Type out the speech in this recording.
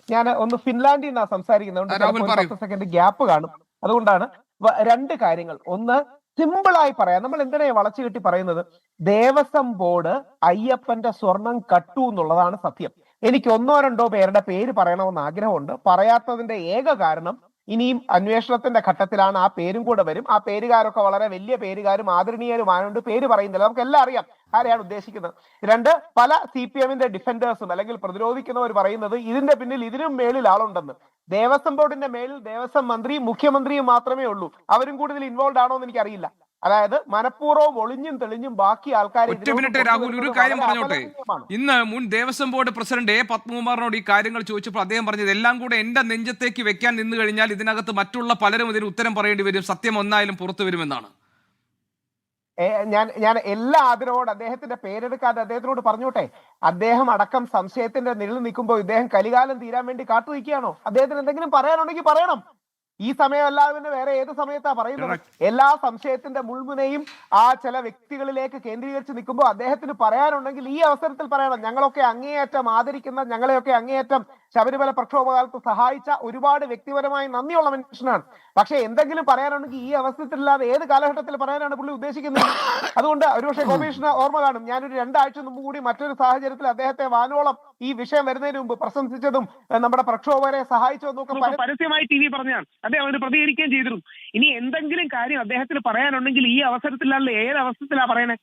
ഞാൻ ഒന്ന് ഫിൻലാൻഡിൽ നിന്നാണ് സംസാരിക്കുന്നത്, ചിലപ്പോൾ 10 സെക്കൻഡ് ഗ്യാപ്പ് കാണും. അതുകൊണ്ടാണ് രണ്ട് കാര്യങ്ങൾ. ഒന്ന്, സിമ്പിളായി പറയാം, നമ്മൾ എന്തിനാ വളച്ചു കെട്ടി പറയുന്നത്? ദേവസ്വം ബോർഡ് അയ്യപ്പന്റെ സ്വർണം കട്ടു എന്നുള്ളതാണ് സത്യം. എനിക്ക് ഒന്നോ രണ്ടോ പേരുടെ പേര് പറയണമെന്ന് ആഗ്രഹമുണ്ട്. പറയാത്തതിന്റെ ഏക കാരണം ഇനിയും അന്വേഷണത്തിന്റെ ഘട്ടത്തിലാണ്, ആ പേരും കൂടെ വരും. ആ പേരുകാരൊക്കെ വളരെ വലിയ പേരുകാരും ആദരണീയരുമായതുകൊണ്ട് പേര് പറയുന്നില്ല, നമുക്ക് എല്ലാം അറിയാം ആരെയാണ് ഉദ്ദേശിക്കുന്നത്. രണ്ട്, പല CPM-ന്റെ ഡിഫൻഡേഴ്സും അല്ലെങ്കിൽ പ്രതിരോധിക്കുന്നവർ പറയുന്നത് ഇതിന്റെ പിന്നിൽ ഇതിനും മേളിൽ ആളുണ്ടെന്ന്. ദേവസ്വം ബോർഡിന്റെ മേളിൽ ദേവസ്വം മന്ത്രിയും മുഖ്യമന്ത്രിയും മാത്രമേ ഉള്ളൂ. അവരും കൂടുതൽ ഇൻവോൾവ് ആണോ എന്ന് എനിക്കറിയില്ല. അതായത് മനഃപൂർവ്വം ഒളിഞ്ഞും തെളിഞ്ഞും ബാക്കി ആൾക്കാരെ. ഒറ്റ മിനിറ്റ് രാഹുൽ, ഒരു കാര്യം പറഞ്ഞോട്ടെ. ഇന്ന് മുൻ ദേവസ്വം ബോർഡ് പ്രസിഡന്റ് പത്മകുമാറിനോട് ഈ കാര്യങ്ങൾ ചോദിച്ചപ്പോൾ അദ്ദേഹം പറഞ്ഞത് എല്ലാം കൂടെ എന്റെ നെഞ്ചത്തേക്ക് വെക്കാൻ നിന്ന് കഴിഞ്ഞാൽ ഇതിനകത്ത് മറ്റുള്ള പലരും ഇതിന് ഉത്തരം പറയേണ്ടി വരും, സത്യം ഒന്നായാലും പുറത്തു വരുമെന്നാണ്. ഞാൻ എല്ലാ ആദരവോട് അദ്ദേഹത്തിന്റെ പേരെടുക്കാതെ അദ്ദേഹത്തിനോട് പറഞ്ഞോട്ടെ, അദ്ദേഹം അടക്കം സംശയത്തിന്റെ നിഴൽ നിൽക്കുമ്പോൾ ഇദ്ദേഹം കലികാലം തീരാൻ വേണ്ടി കാത്തു നിൽക്കുകയാണോ? അദ്ദേഹത്തിന് എന്തെങ്കിലും പറയാനുണ്ടെങ്കിൽ പറയണം. ഈ സമയമല്ലാതെ പിന്നെ വേറെ ഏത് സമയത്താ പറയുന്നത്? എല്ലാ സംശയത്തിന്റെ മുൾമുനയും ആ ചില വ്യക്തികളിലേക്ക് കേന്ദ്രീകരിച്ച് നിൽക്കുമ്പോൾ അദ്ദേഹത്തിന് പറയാനുണ്ടെങ്കിൽ ഈ അവസരത്തിൽ പറയണം. ഞങ്ങളൊക്കെ അങ്ങേയറ്റം ആദരിക്കുന്ന, ഞങ്ങളെയൊക്കെ അങ്ങേയറ്റം ശബരിമല പ്രക്ഷോഭകാലത്ത് സഹായിച്ച ഒരുപാട് വ്യക്തിപരമായി നന്ദിയുള്ള മനുഷ്യനാണ്. പക്ഷെ എന്തെങ്കിലും പറയാനുണ്ടെങ്കിൽ ഈ അവസരത്തിലല്ലാതെ ഏത് കാലഘട്ടത്തിൽ പറയാനാണ് പുള്ളി ഉദ്ദേശിക്കുന്നത്? അതുകൊണ്ട് ഒരുപക്ഷെ ഗോപീഷിന് ഓർമ്മ കാണും, ഞാനൊരു 2 ആഴ്ച മുമ്പ് കൂടി മറ്റൊരു സാഹചര്യത്തിൽ അദ്ദേഹത്തെ വാനോളം ഈ വിഷയം വരുന്നതിന് മുമ്പ് പ്രശംസിച്ചതും നമ്മുടെ പ്രക്ഷോഭകരെ സഹായിച്ചതും ഒക്കെ പരസ്യമായി TV പറഞ്ഞാണ്. അദ്ദേഹം അതിന് പ്രതികരിക്കുകയും ചെയ്തിരുന്നു. ഇനി എന്തെങ്കിലും കാര്യം അദ്ദേഹത്തിന് പറയാനുണ്ടെങ്കിൽ ഈ അവസരത്തിലല്ല ഏത് അവസരത്തിലാ പറയണേ?